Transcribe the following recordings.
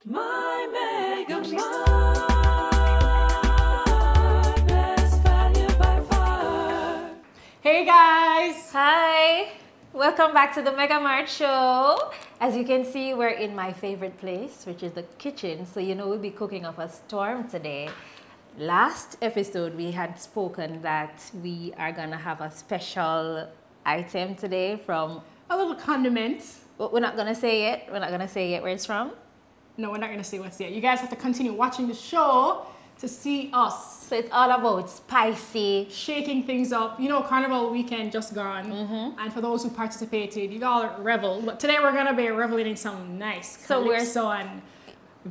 My MegaMart, best value by far. Hey guys! Hi! Welcome back to the MegaMart show. As you can see, we're in my favorite place, which is the kitchen. So you know we'll be cooking up a storm today. Last episode, we had spoken that we are gonna have a special item today from... A little condiment. We're not gonna say it. We're not gonna say it where it's from. No, we're not gonna say what's yet. You guys have to continue watching the show to see us. So it's all about spicy. Shaking things up. You know, Carnival weekend just gone. And for those who participated, you all revel. But today we're gonna be reveling in some nice calypso and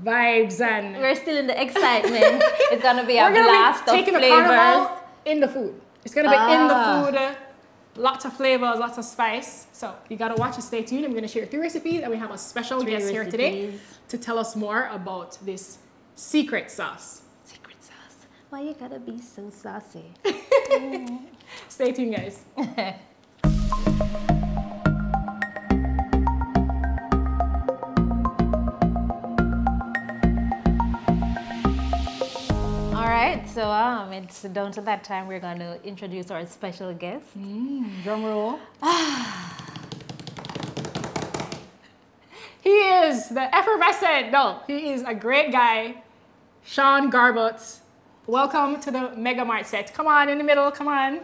vibes and... We're still in the excitement. It's gonna be a blast of taking flavors. The carnival in the food. It's gonna be in the food. Lots of flavors, lots of spice. So you gotta watch and stay tuned. I'm gonna share 3 recipes and we have a special guest here today to tell us more about this secret sauce. Secret sauce. Why you gotta be so saucy? Stay tuned, guys. Alright, so it's down to that time we're going to introduce our special guest. Drum roll. He is the effervescent, he is a great guy, Sean Garbutt. Welcome to the MegaMart set. Come on, in the middle, come on.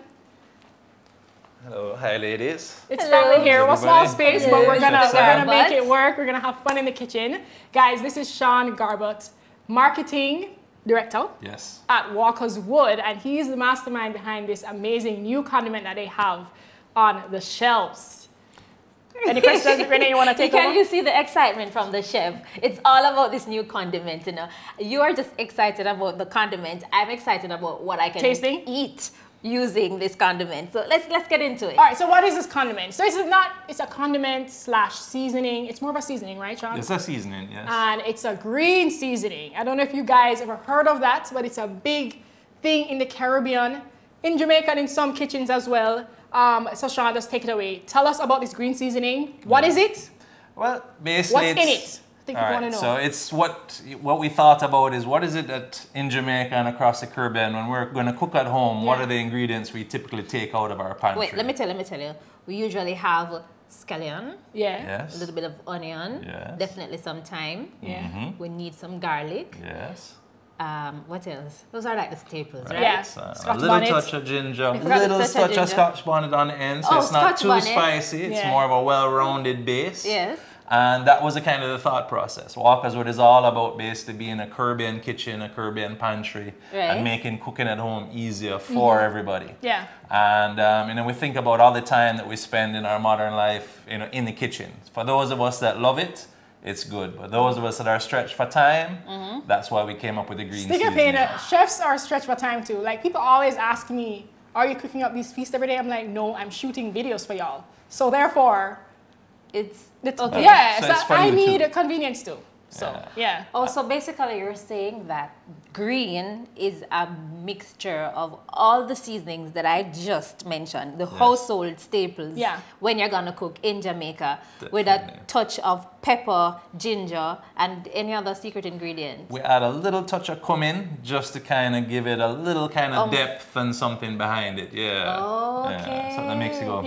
Hello, hi ladies. It's family here. We're small space, but we're gonna make it work. We're gonna have fun in the kitchen. Guys, this is Sean Garbutt, marketing director at Walkerswood, and he's the mastermind behind this amazing new condiment that they have on the shelves. Any questions, Renee, you want to take over? Can you see the excitement from the chef? It's all about this new condiment, you know. You are just excited about the condiment. I'm excited about what I can eat using this condiment. So let's get into it. All right, so what is this condiment? So it's a condiment slash seasoning. It's more of a seasoning, right, Sean? It's a seasoning, yes. And it's a green seasoning. I don't know if you guys ever heard of that, but it's a big thing in the Caribbean, in Jamaica, and in some kitchens as well. So Sean, just take it away. Tell us about this green seasoning. What is it? Well, basically, what's in it? I think you want to know. So it's what we thought about is what is it that in Jamaica and across the Caribbean when we're going to cook at home, what are the ingredients we typically take out of our pantry? Wait, let me tell you. We usually have scallion. Yes. A little bit of onion. Yes. Definitely some thyme. Yeah. We need some garlic. Yes. What else? Those are like the staples, right? Yes. A little touch of ginger, a little touch of Scotch bonnet on the end, so it's not too spicy. It's more of a well-rounded base. Yes. And that was the kind of the thought process. Walkerswood is all about basically being a Caribbean kitchen, a Caribbean pantry, and making cooking at home easier for everybody. Yeah. And you know, we think about all the time that we spend in our modern life, you know, in the kitchen. For those of us that love it, it's good. But those of us that are stretched for time, that's why we came up with the green seasoning. Chefs are stretched for time too. Like, people always ask me, are you cooking up these feasts every day? I'm like, no, I'm shooting videos for y'all. So therefore, it's okay. Yeah, so I need a convenience too. So, yeah. Also, basically, you're saying that green is a mixture of all the seasonings that I just mentioned, the household staples when you're going to cook in Jamaica, with a touch of pepper, ginger, and any other secret ingredient. We add a little touch of cumin just to kind of give it a little kind of depth and something behind it. Yeah. Okay. Yeah. So that makes it go,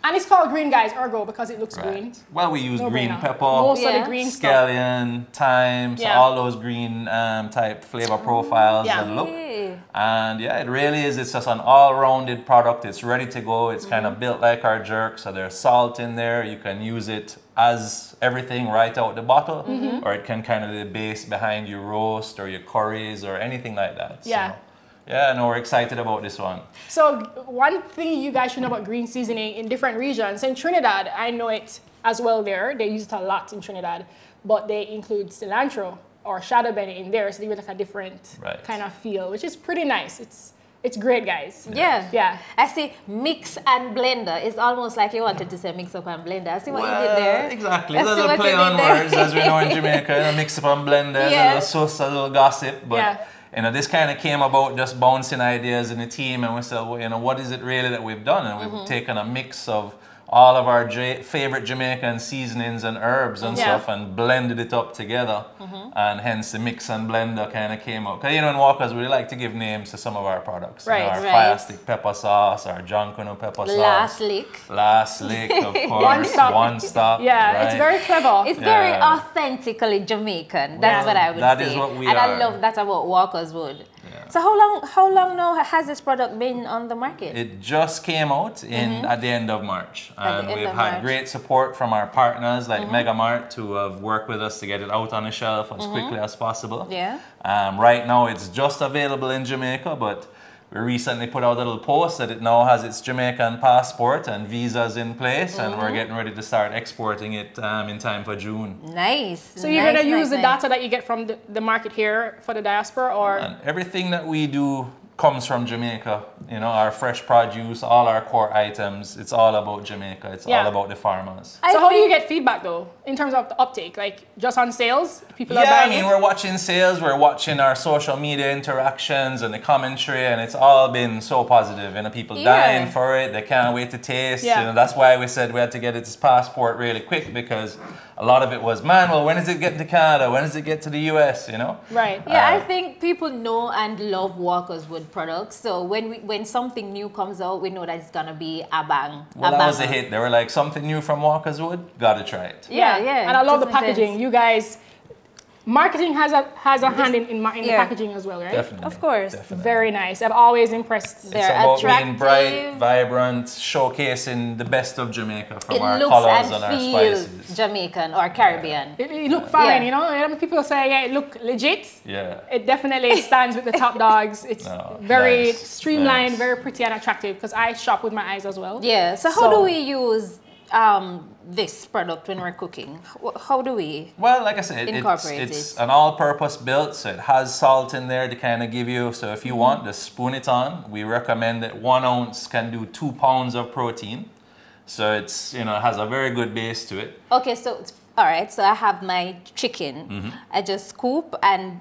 And it's called green, guys, ergo, because it looks green. Well, we use green pepper, most of the green scallion, thyme, so all those green type flavor profiles and look. And yeah, it really is. It's just an all-rounded product. It's ready to go. It's kind of built like our jerk. So there's salt in there. You can use it as everything right out the bottle, or it can kind of be the base behind your roast or your curries or anything like that. Yeah. So, yeah, no, we're excited about this one. So one thing you guys should know about green seasoning in different regions. In Trinidad, I know it as well there. They use it a lot in Trinidad, but they include cilantro or shadow benny in there, so they give it like a different kind of feel, which is pretty nice. It's great, guys. Yeah. I see mix and blender. It's almost like you wanted to say mix up and blender. I see what you did there. Exactly. A little play on words, as we know in Jamaica. Mix up and blender, a little sauce, a little gossip, but you know, this kind of came about just bouncing ideas in the team, and we said, well, you know, what is it really that we've done? And we've taken a mix of all of our favorite Jamaican seasonings and herbs and stuff and blended it up together. And hence the mix and blender kind of came out. Because, you know, in Walkers, we like to give names to some of our products. Right. You know, our Fire Stick pepper sauce, our John Cano pepper sauce. Last lick, of course. One stop. Yeah, right? it's very clever. It's very authentically Jamaican. That's what I would say. That is what we and are. I love that about Walkerswood. Yeah. So how long now has this product been on the market? It just came out at the end of March. And we've had great support from our partners like MegaMart who have worked with us to get it out on the shelf as quickly as possible. Yeah. Right now it's just available in Jamaica, but we recently put out a little post that it now has its Jamaican passport and visas in place, and we're getting ready to start exporting it in time for June. Nice. So you're going to use the data that you get from the market here for the diaspora, or? And everything that we do comes from Jamaica. You know, our fresh produce, all our core items, it's all about Jamaica. It's all about the farmers. So how do you get feedback though, in terms of the uptake? Like just on sales? People are buying it? We're watching sales, we're watching our social media interactions and the commentary, and it's all been so positive. You know, people dying for it, they can't wait to taste. You know, that's why we said we had to get its passport really quick, because a lot of it was, man, well, when does it get to Canada? When does it get to the US, you know? Right. Yeah, I think people know and love Walkerswood products. So when something new comes out, we know that it's going to be a bang. Well, that was a hit. They were like, something new from Walkerswood? Gotta try it. Yeah. And I love the packaging. You guys, marketing has a hand in the packaging as well, right? Definitely. Of course. Definitely. Very nice. I've always impressed. It's about being bright, vibrant, showcasing the best of Jamaica from our colors and our spices. Jamaican or Caribbean. It look fine, you know. People say, it look legit. Yeah. It definitely stands with the top dogs. It's very streamlined, very pretty and attractive, because I shop with my eyes as well. Yeah. So how do we use this product when we're cooking? How do we like I said, it's an all-purpose built, so it has salt in there to kind of give you, so if you want, just spoon it on. We recommend that 1 ounce can do 2 pounds of protein. So it's, you know, it has a very good base to it. Okay, so all right, so I have my chicken. I just scoop and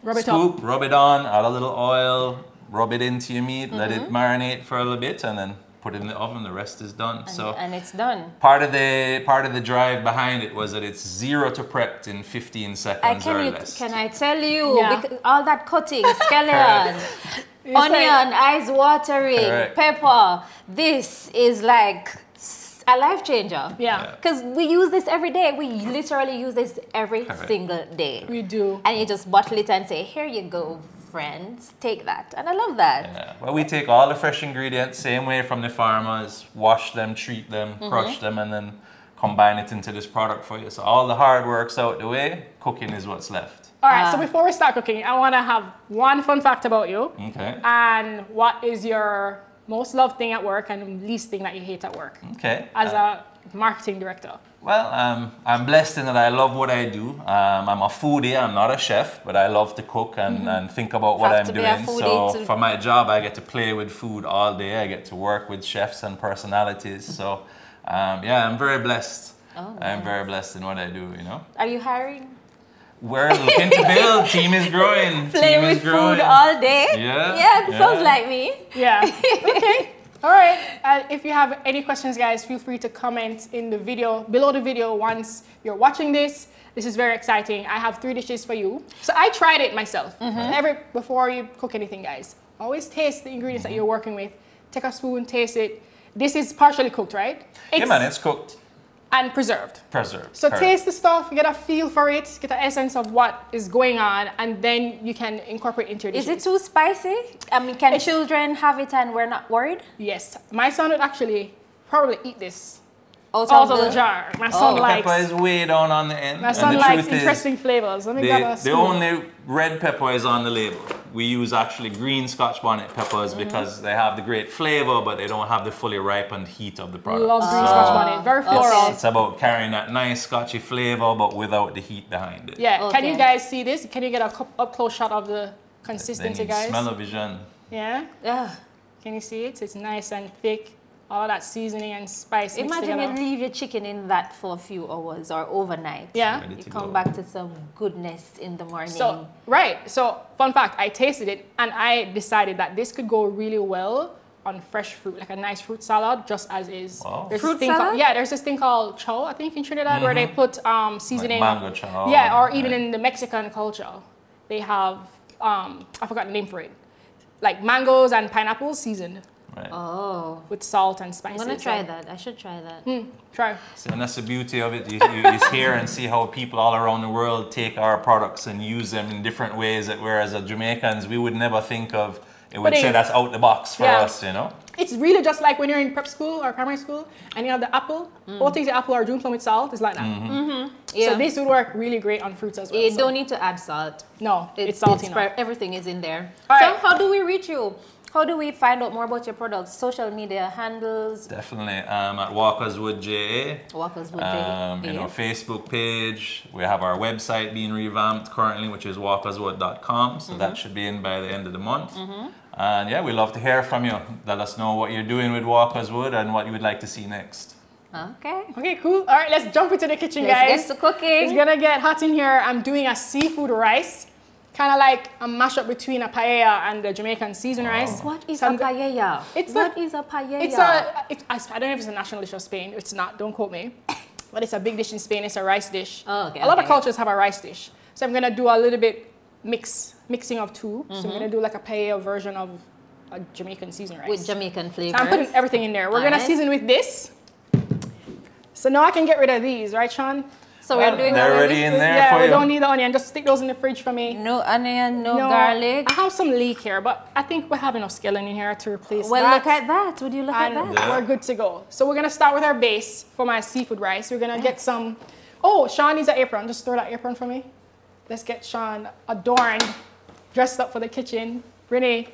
rub it up. Rub it on, add a little oil, rub it into your meat, let it marinate for a little bit, and then put it in the oven. The rest is done. And it's done. Part of the drive behind it was that it's 0 to prepped in 15 seconds or less. Can I tell you? Because all that cutting, scallion, onion, eyes watering, pepper. This is like a life changer. Yeah. Because we use this every day. We literally use this every single day. We do. And you just bottle it and say, here you go, friends, take that. And I love that. Yeah. Well, we take all the fresh ingredients, same way from the farmers, wash them, treat them, crush them, and then combine it into this product for you. So all the hard work's out the way, cooking is what's left. All right, so before we start cooking, I want to have one fun fact about you. Okay. And what is your most loved thing at work and least thing that you hate at work? Okay. As a marketing director. Well, I'm blessed in that I love what I do. I'm a foodie, I'm not a chef, but I love to cook and think about what I'm doing. So for my job, I get to play with food all day. I get to work with chefs and personalities. So yeah, I'm very blessed. I'm very blessed in what I do, you know. Are you hiring? We're looking to build. Team is growing. Play with food all day? Yeah. Sounds like me. Yeah. Okay. All right. If you have any questions, guys, feel free to comment in the video, below the video once you're watching this. This is very exciting. I have 3 dishes for you. So I tried it myself. Before you cook anything, guys, always taste the ingredients that you're working with. Take a spoon, taste it. This is partially cooked, right? Yeah, man, it's cooked. And preserved. So taste the stuff, get a feel for it, get an essence of what is going on, and then you can incorporate into your dishes. Is it too spicy? I mean, can children have it and we're not worried? Yes. My son would actually probably eat this out of the jar. My son likes... pepper is way down on the end. My son likes interesting flavors. Let me grab a spoon. The only red pepper is on the label. We use actually green Scotch bonnet peppers because they have the great flavor, but they don't have the fully ripened heat of the product. Love green Scotch bonnet. Very floral. It's about carrying that nice Scotchy flavor, but without the heat behind it. Yeah. Can you guys see this? Can you get a up-close shot of the consistency, guys? Smell-o-vision. Yeah? Yeah. Can you see it? It's nice and thick. All of that seasoning and spice. Imagine you leave your chicken in that for a few hours or overnight. Yeah. You come back to some goodness in the morning. So, fun fact, I tasted it and I decided that this could go really well on fresh fruit, like a nice fruit salad, just as is. Wow. There's Fruit this thing salad? yeah, there's this thing called chow, I think in Trinidad, where they put seasoning. Like mango chow. Yeah, or even in the Mexican culture, they have I forgot the name for it, like mangoes and pineapples seasoned. Right. Oh. With salt and spices. I'm gonna try that. I should try that. Try. See, and that's the beauty of it. You hear and see how people all around the world take our products and use them in different ways. That whereas as Jamaicans, we would never think of. It would say that's out the box for us, you know. It's really just like when you're in prep school or primary school and you have the apple. Or take the apple or June plum with salt. It's like that. Yeah. So this would work really great on fruits as well. You don't need to add salt. No, it's salty now. Everything is in there. All So right. how do we reach you? How do we find out more about your products? Social media handles? Definitely. At Walkerswood JA. Walkerswood JA. You know, Facebook page. We have our website being revamped currently, which is walkerswood.com. So that should be in by the end of the month. And yeah, we love to hear from you. Let us know what you're doing with Walkerswood and what you would like to see next. Okay. Okay, cool. All right, let's jump into the kitchen, Let's guys. get to cooking. It's gonna get hot in here. I'm doing a seafood rice. Kind of like a mashup between a paella and the Jamaican seasoned rice. What is So a paella? It's What a- is a paella? I don't know if it's a national dish of Spain. It's not, don't quote me. But it's a big dish in Spain. It's a rice dish. Oh, okay, a lot of okay. cultures have a rice dish. So I'm gonna do a little bit mixing of two. So I'm gonna do like a paella version of a Jamaican seasoned rice. With Jamaican So flavors. I'm putting everything in there. We're gonna Alright. season with this. So now I can get rid of these, right, Sean? So we're doing They're already in there for we you. don't need the onion. Just stick those in the fridge for me. No onion, no garlic. I have some leek here, but I think we have enough skeleton in here to replace Well, that. look at that. Would you look at And that? we're good to go. So we're gonna start with our base for my seafood rice. We're gonna get some. Oh, Sean needs an apron. Just throw that apron for me. Let's get Sean adorned, dressed up for the kitchen. Renee,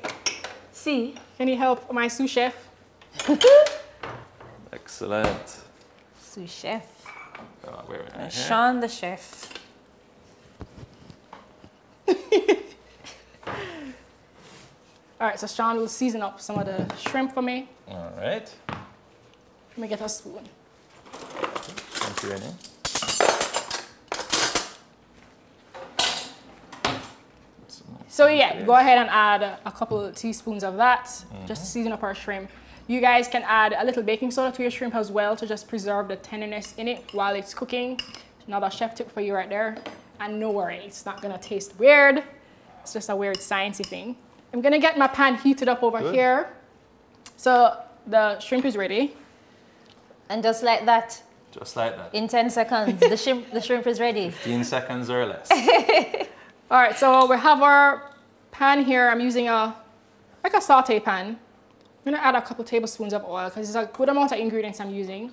See? can you help my sous chef? Excellent. Sous chef. Where are we at here? Sean the chef. All right, so Sean will season up some of the shrimp for me. All right. Let me get a spoon. Thank you, Renee. So yeah, go ahead and add a couple of teaspoons of that, just to season up our shrimp. You guys can add a little baking soda to your shrimp as well to just preserve the tenderness in it while it's cooking. Another chef tip for you right there. And no worry, it's not gonna taste weird. It's just a weird sciencey thing. I'm gonna get my pan heated up over here. So the shrimp is ready. And just like that, Just like that. in 10 seconds, the shrimp is ready. 15 seconds or less. All right, so we have our pan here. I'm using like a saute pan. I'm gonna add a couple tablespoons of oil because it's a good amount of ingredients I'm using.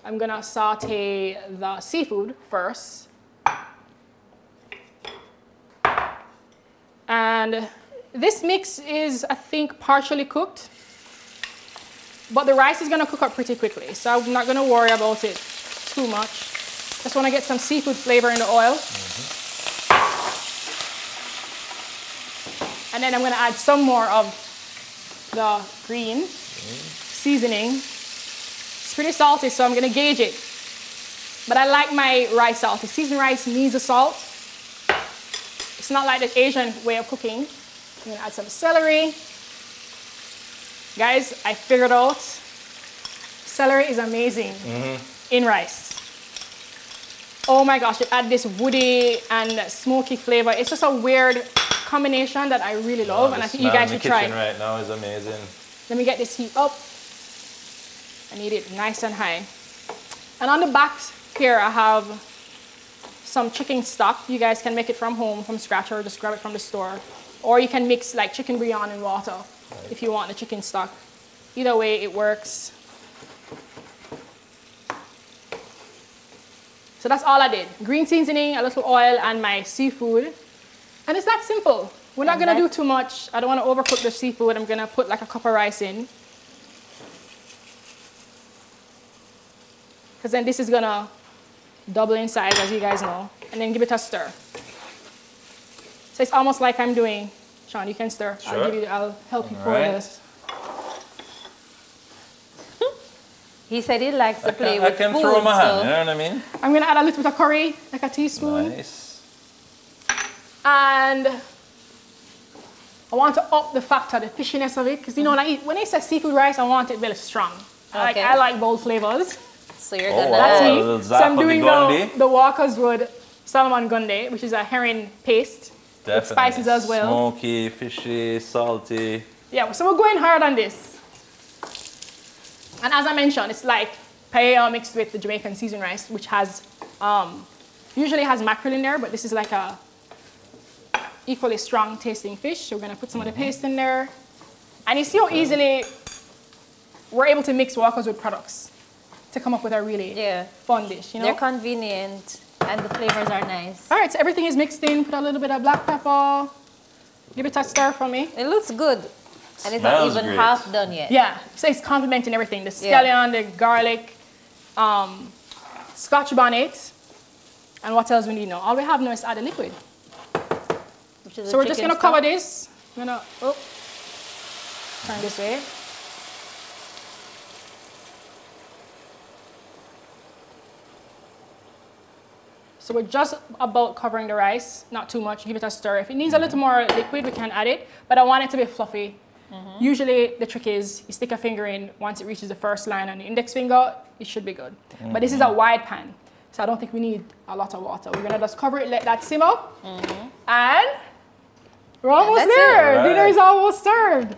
I'm gonna saute the seafood first. And this mix is, I think, partially cooked, but the rice is gonna cook up pretty quickly, so I'm not gonna worry about it too much. Just wanna get some seafood flavor in the oil. And then I'm gonna add some more of the green seasoning. It's pretty salty, so I'm gonna gauge it. But I like my rice salty. Seasoned rice needs the salt. It's not like the Asian way of cooking. I'm gonna add some celery. Guys, I figured out celery is amazing in rice. Oh my gosh, it adds this woody and smoky flavor. It's just a weird combination that I really love, and I think you guys should try. The kitchen right now is amazing. Let me get this heat up. I need it nice and high. And on the back here, I have some chicken stock. You guys can make it from home, from scratch, or just grab it from the store. Or you can mix like chicken bouillon in water if you want the chicken stock. Either way, it works. So that's all I did. Green seasoning, a little oil, and my seafood. And it's that simple. We're not gonna do too much. I don't wanna overcook the seafood. I'm gonna put like a cup of rice in. Because then this is gonna double in size, as you guys know. And then give it a stir. So it's almost like I'm doing, Sean, you can stir. Sure. I'll help you pour Alright. this. He said he likes to play I with can food, throw my hand, so you know what I mean? I'm gonna add a little bit of curry, like a teaspoon. Nice. And I want to up the factor, the fishiness of it, because you know, like when I say seafood rice, I want it really strong. Okay. I like bold flavors. So you're gonna... That's me. So I'm doing the Walkerswood salmon gunde, which is a herring paste. Definitely. With spices as well. Smoky, fishy, salty. Yeah, so we're going hard on this. And as I mentioned, it's like paella mixed with the Jamaican seasoned rice, which has, usually has mackerel in there, but this is like a equally strong tasting fish. So we're gonna put some of the paste in there. And you see how easily we're able to mix Walkerswood products to come up with a really fun dish, you know? They're convenient and the flavors are nice. All right, so everything is mixed in. Put a little bit of black pepper. Give it a stir for me. It looks good. And it's not even half done yet. Yeah, so it's complementing everything. The scallion, the garlic, scotch bonnet, and what else we need now? All we have now is add a liquid. So we're just gonna cover this. I'm gonna turn this way. So we're just about covering the rice, not too much. Give it a stir. If it needs a little more liquid, we can add it, but I want it to be fluffy. Usually the trick is you stick a finger in, once it reaches the first line on the index finger, it should be good. But this is a wide pan, so I don't think we need a lot of water. We're gonna just cover it, let that simmer, and we're almost there. Dinner is almost served.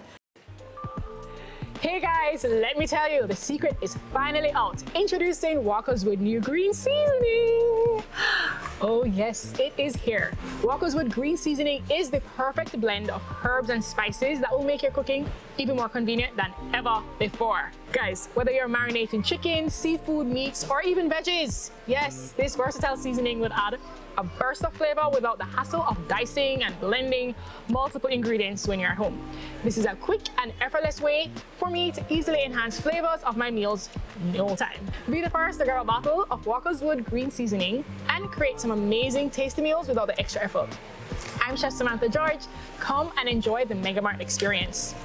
Hey guys, let me tell you, the secret is finally out. Introducing Walkerswood new green seasoning. Oh yes, it is here. Walkerswood green seasoning is the perfect blend of herbs and spices that will make your cooking even more convenient than ever before. Guys, whether you're marinating chicken, seafood, meats, or even veggies, yes, this versatile seasoning will add a burst of flavor without the hassle of dicing and blending multiple ingredients when you're at home. This is a quick and effortless way for me to easily enhance flavors of my meals in no time. Be the first to grab a bottle of Walkerswood green seasoning and create some amazing tasty meals without the extra effort. I'm Chef Samantha George. Come and enjoy the MegaMart experience.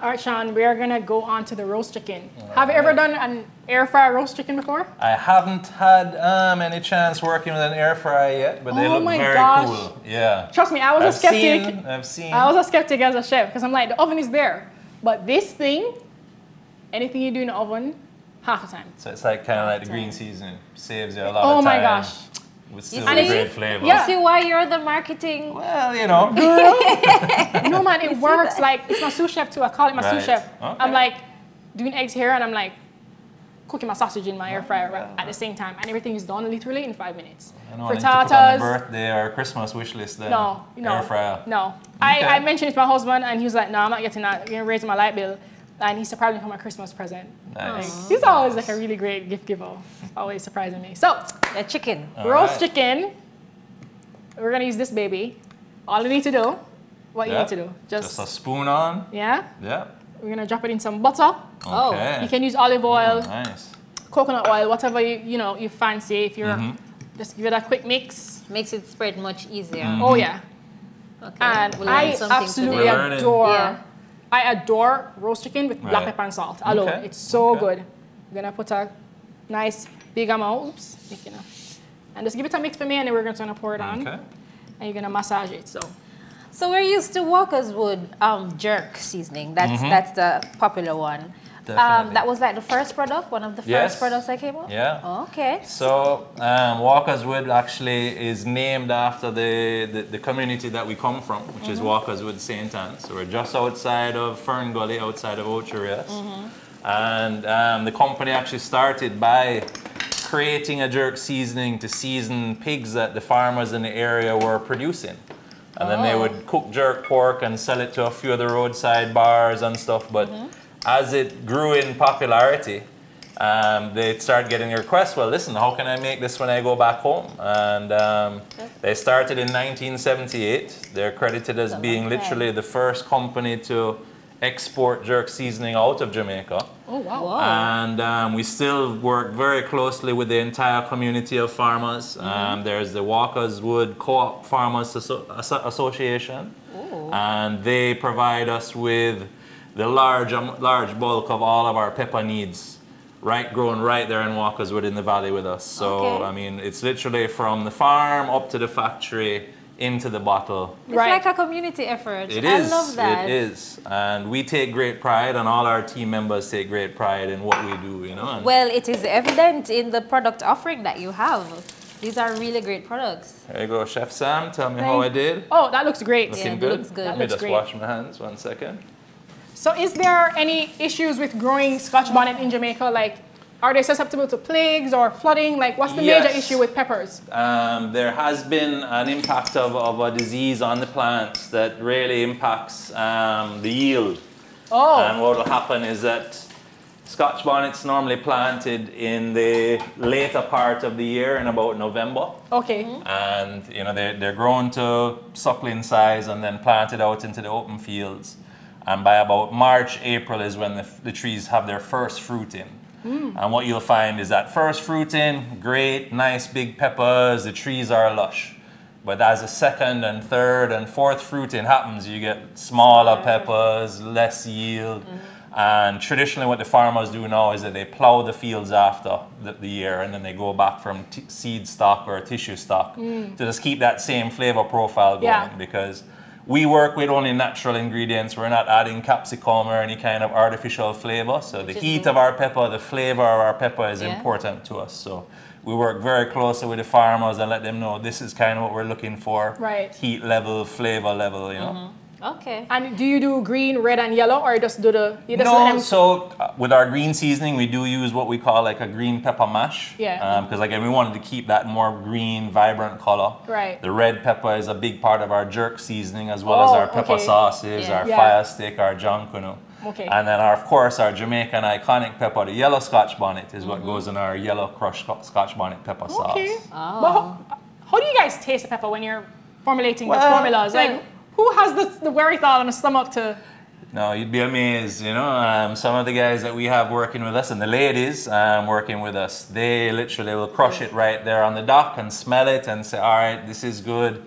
All right, Sean, we are gonna go on to the roast chicken. Have you ever done an air fryer roast chicken before? I haven't had any chance working with an air fryer yet, but they look very cool. Yeah. Trust me, I was a skeptic. I've seen. I was a skeptic as a chef because I'm like, the oven is there. But this thing, anything you do in the oven, half the time. So it's like kind of like the green seasoning. Saves you a lot of time. Oh my gosh. With still a great flavor. You see why you're the marketing? Well, you know. No man, it works. Like, it's my sous chef too. I call it my sous chef. Okay. I'm like doing eggs here and I'm like cooking my sausage in my air fryer at the same time. And everything is done literally in 5 minutes. Frittatas. On a birthday or Christmas wish list then. No. Air fryer. No. Okay. I mentioned it to my husband and he was like, no, I'm not getting that. You're going to raise my light bill. And he surprised me for my Christmas present. Nice. He's always like a really great gift giver. Always surprising me. So, the chicken. Roast chicken. We're gonna use this baby. All you need to do, what you need to do. Just a spoon on. Yeah? Yeah. We're gonna drop it in some butter. Okay. You can use olive oil. Nice. Coconut oil, whatever you fancy. If you're, just give it a quick mix. Makes it spread much easier. Oh yeah. Okay. And I absolutely adore. I adore roast chicken with black pepper and salt alone. It's so good. I'm gonna put a nice big amount, and just give it a mix for me, and then we're gonna pour it on, and you're gonna massage it. So we're used to Walkerswood jerk seasoning. That's the popular one. That was like the first product, one of the first products that came up? Yeah. Oh, okay. So Walkerswood actually is named after the community that we come from, which is Walkerswood St. Anne. So we're just outside of Fern Gully, outside of Ocherias. And the company actually started by creating a jerk seasoning to season pigs that the farmers in the area were producing. And then they would cook jerk pork and sell it to a few of the roadside bars and stuff. But as it grew in popularity, they started getting requests, well, listen, how can I make this when I go back home? And they started in 1978. They're credited as being literally the first company to export jerk seasoning out of Jamaica. Oh, wow. And we still work very closely with the entire community of farmers. There's the Walkerswood Co-op Farmers Association. And they provide us with the large bulk of all of our pepper needs, grown right there in Walkerswood in the valley with us. So, I mean, it's literally from the farm up to the factory, into the bottle. It's like a community effort. It is. I love that. It is. And we take great pride, and all our team members take great pride in what we do, you know. And well, it is evident in the product offering that you have. These are really great products. There you go, Chef Sam. Tell me how I did. Oh, that looks great. Looking good. Looks good. Let me just wash my hands 1 second. So is there any issues with growing Scotch bonnet in Jamaica? Like, are they susceptible to plagues or flooding? Like, what's the major issue with peppers? There has been an impact of a disease on the plants that really impacts the yield. Oh. And what will happen is that Scotch bonnets normally planted in the later part of the year in about November. Okay. And you know they're grown to suckling size and then planted out into the open fields. And by about March, April is when the trees have their first fruiting. And what you'll find is that first fruiting, great, nice big peppers, the trees are lush. But as the second and third and fourth fruiting happens, you get smaller peppers, less yield. And traditionally what the farmers do now is that they plow the fields after the year, and then they go back from seed stock or tissue stock to just keep that same flavor profile going, because we work with only natural ingredients. We're not adding capsicum or any kind of artificial flavor. So the heat of our pepper, the flavor of our pepper is important to us. So we work very closely with the farmers and let them know this is kind of what we're looking for. Right. Heat level, flavor level, you know. Okay. And do you do green, red, and yellow, or just do the? You just No, let them... so with our green seasoning, we do use what we call like a green pepper mash. Yeah. Because again, we wanted to keep that more green, vibrant color. Right. The red pepper is a big part of our jerk seasoning, as well as our pepper sauces, our fire stick, our jankunu. Okay. And then, of course, our Jamaican iconic pepper, the yellow Scotch bonnet, is what goes in our yellow crushed Scotch bonnet pepper sauce. Okay. But how do you guys taste the pepper when you're formulating the formulas? Like, who has the wherewithal and the stomach to? No, you'd be amazed, you know. Some of the guys that we have working with us and the ladies working with us, they literally will crush it right there on the dock and smell it and say, all right, this is good.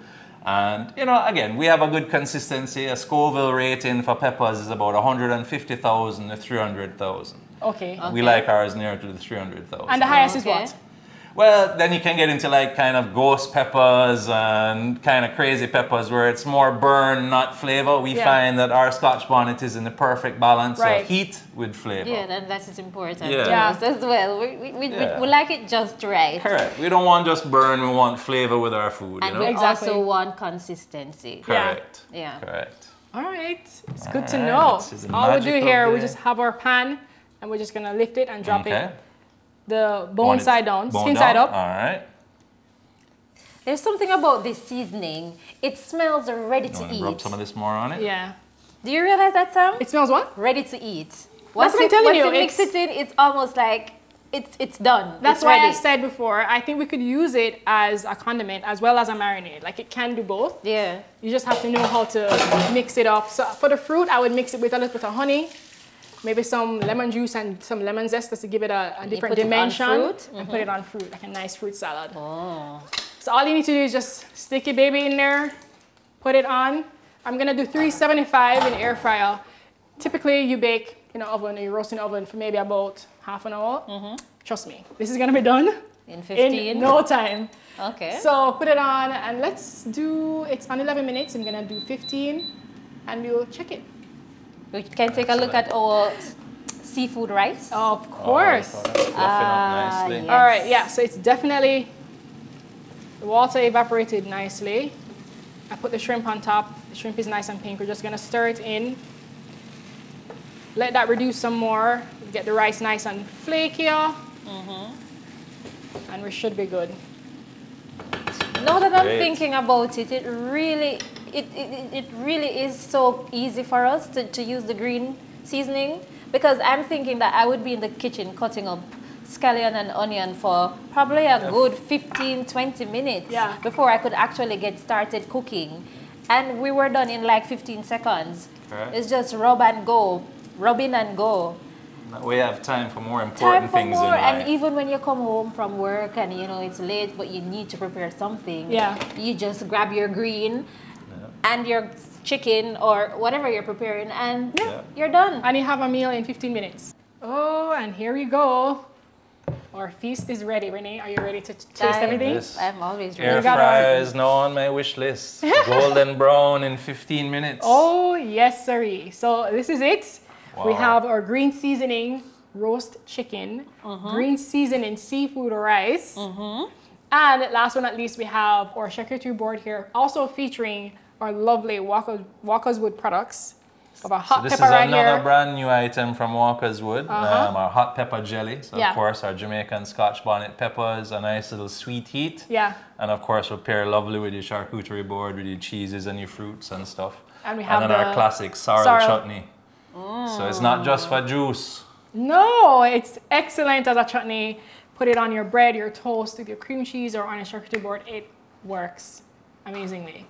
And, you know, again, we have a good consistency. A Scoville rating for peppers is about 150,000 to 300,000. Okay. We like ours near to the 300,000. And the highest is what? Well, then you can get into like kind of ghost peppers and kind of crazy peppers where it's more burn, not flavor. We find that our Scotch bonnet is in the perfect balance of heat with flavor. Yeah, and that is important to us as well. We like it just right. Correct. We don't want just burn, we want flavor with our food. And you know? we also want consistency. Correct. Yeah. Correct. All right. It's good to know. All we do here, we just have our pan and we're just going to lift it and drop it. The bone side down, skin side up. All right. There's something about this seasoning. It smells ready to eat. Rub some of this more on it. Yeah. Do you realize that, Sam? It smells what? Ready to eat. Once you mix it in, it's almost like it's done. That's why I said before, I think we could use it as a condiment as well as a marinade. Like it can do both. Yeah. You just have to know how to mix it up. So for the fruit, I would mix it with a little bit of honey. Maybe some lemon juice and some lemon zest just to give it a different dimension. And put it on fruit, like a nice fruit salad. Oh. So all you need to do is just stick your baby in there, put it on. I'm gonna do 375 in air fryer. Typically you bake in an oven, or you roast in an oven for maybe about half an hour. Trust me, this is gonna be done in 15? In no time. Okay. So put it on and let's do, it's on 11 minutes. I'm gonna do 15 and we'll check it. We can take a look at our seafood rice. Of course. Oh, that's fluffing up nicely. Yes. All right, yeah, so it's definitely, the water evaporated nicely. I put the shrimp on top. The shrimp is nice and pink. We're just gonna stir it in. Let that reduce some more. Get the rice nice and flakier. And we should be good. Now that I'm thinking about it, it really is so easy for us to use the green seasoning, because I'm thinking that I would be in the kitchen cutting up scallion and onion for probably a good 15-20 minutes before I could actually get started cooking. And we were done in like 15 seconds. It's just rub and go, rub in and go. We have time for more important things in life. And even when you come home from work and you know it's late but you need to prepare something, you just grab your green and your chicken or whatever you're preparing and you're done. And you have a meal in 15 minutes. Oh, and here we go. Our feast is ready, Renee. Are you ready to taste everything? Yes. I'm always ready. Air fryer is now on my wish list. Golden brown in 15 minutes. Oh, yes, sirree. So this is it. Wow. We have our green seasoning roast chicken, green seasoning seafood rice, and last but not least, we have our charcuterie board here, also featuring our lovely Walkerswood products. Of a hot this pepper is right another here. brand new item from Walkerswood, our hot pepper jelly. So of course our Jamaican Scotch bonnet peppers, a nice little sweet heat. Yeah. And of course will pair lovely with your charcuterie board, with your cheeses and your fruits and stuff. And we have then our classic sorrel chutney. So it's not just for juice. No, it's excellent as a chutney. Put it on your bread, your toast, with your cream cheese, or on a charcuterie board. It works amazingly.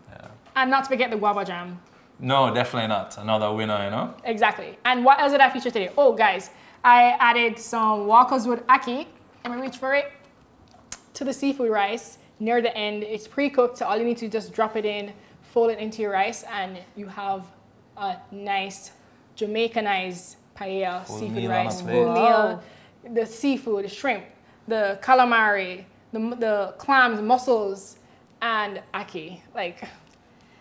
Yeah. And not to forget the guava jam. No, definitely not. Another winner, you know? Exactly. And what else did I feature today? Oh, guys, I added some Walkerswood ackee. Let me reach for it. To the seafood rice near the end. It's pre-cooked, so all you need to just drop it in, fold it into your rice, and you have a nice Jamaicanized paella seafood rice. Full meal. The seafood, the shrimp, the calamari, the clams, mussels, and ackee. Like,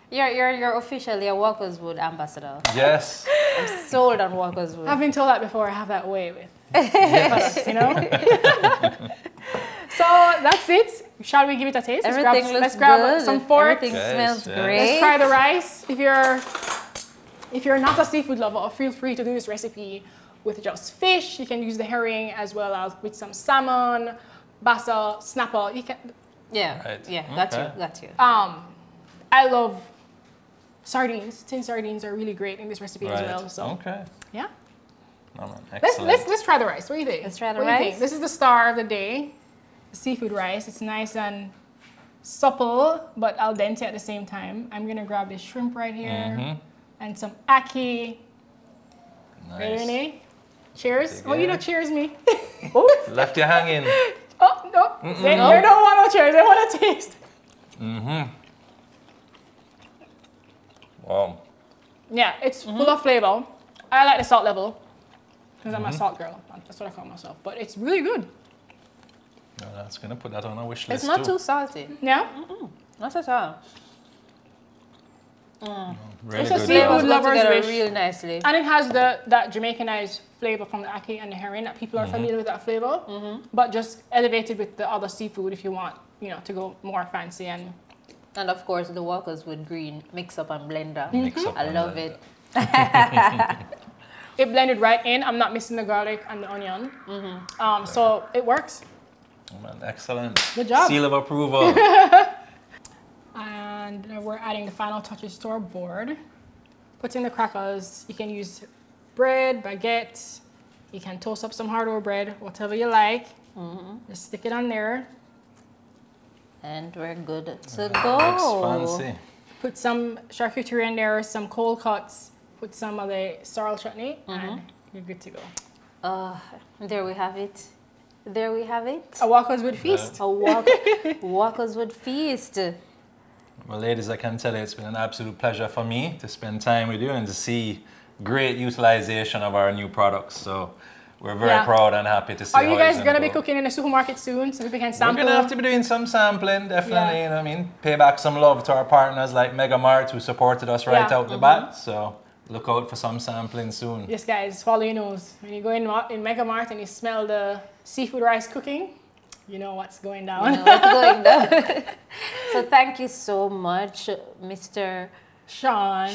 You're officially a Walkerswood ambassador. Yes. I'm sold on Walkerswood. I've been told that before. I have that way with products, you know. So that's it. Shall we give it a taste? Let's grab some forks. Everything smells great. Let's try the rice. If you're not a seafood lover, feel free to do this recipe with just fish. You can use the herring as well as with some salmon, bassa, snapper. You can. Yeah. Right. Yeah. Got you. I love sardines. Tin sardines are really great in this recipe as well. So yeah. No, man. Let's try the rice. What do you think? Let's try the What do you rice. think? This is the star of the day. The seafood rice. It's nice and supple, but al dente at the same time. I'm gonna grab this shrimp right here and some ackee. Nice. Ready, Renee? Cheers. Oh, you don't cheers me. Left you hanging. Oh, no. They don't want no cheers. They want to taste. Wow. Yeah, it's full of flavor. I like the salt level because I'm a salt girl. That's what I call myself. But it's really good. No, that's going to put that on our wish list. It's not too salty. Yeah? Not at all. Really It's a good. seafood Flavors go lover's together wish. real nicely. And it has that Jamaicanized flavor from the ackee and the herring that people are familiar with that flavor, but just elevated with the other seafood if you want, you know, to go more fancy. And of course, the Walkerswood green mix up and blender. I love it. it blended right in. I'm not missing the garlic and the onion. So it works. Oh, man, excellent. Good job. Seal of approval. And we're adding the final touches to our board. Put in the crackers. You can use bread, baguette. You can toast up some hard-boiled bread, whatever you like. Just stick it on there. And we're good to Looks go. fancy. Put some charcuterie in there, some cold cuts. Put some of the sorrel chutney, and you're good to go. There we have it. There we have it. A Walkerswood feast. A Walkerswood feast. Well, ladies, I can tell you it's been an absolute pleasure for me to spend time with you and to see great utilization of our new products. So we're very proud and happy to see Are you how guys it's going to be go. cooking in the supermarket soon so we can sample? We're going to have to be doing some sampling, definitely, you know what I mean? Pay back some love to our partners like MegaMart who supported us right out the bat. So look out for some sampling soon. Yes, guys, follow your nose. When you go in MegaMart and you smell the seafood rice cooking, you know what's going down. You know what's going down. So thank you so much, Mr. Sean.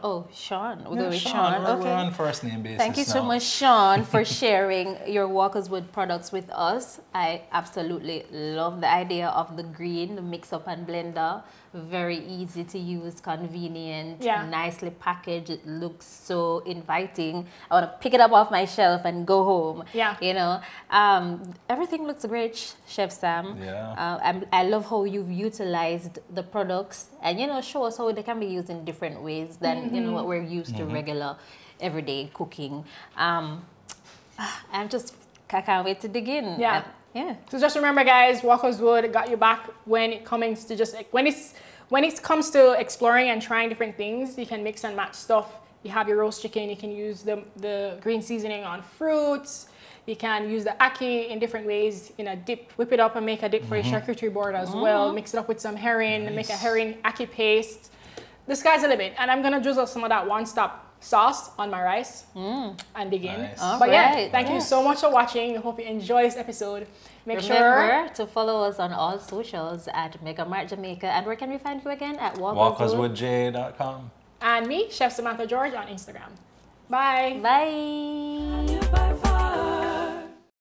Oh, Sean. We'll Yeah, go with Sean. Sean. We're Okay. on first name basis Thank you so now. much, Sean, for sharing your Walkerswood products with us. I absolutely love the idea of the green, the mix-up and blender. Very easy to use, convenient, nicely packaged. It looks so inviting. I want to pick it up off my shelf and go home. Yeah. You know, everything looks great, Chef Sam. Yeah. I love how you've utilized the products and, you know, show us how they can be used in different ways than, you know, what we're used to regular, everyday cooking. I can't wait to dig in. Yeah. Yeah. So just remember, guys, Walkerswood got your back when it comes to when it comes to exploring and trying different things. You can mix and match stuff. You have your roast chicken. You can use the green seasoning on fruits. You can use the ackee in different ways in a dip. Whip it up and make a dip for your charcuterie board as well. Mix it up with some herring, make a herring ackee paste. The sky's the limit. And I'm going to drizzle some of that one-stop sauce on my rice and dig in. But yeah, thank you so much for watching. I hope you enjoy this episode. Remember to follow us on all socials at MegaMart Jamaica. And where can we find you again? At Walkerswoodj.com. And me, Chef Samantha George on Instagram. Bye. Bye.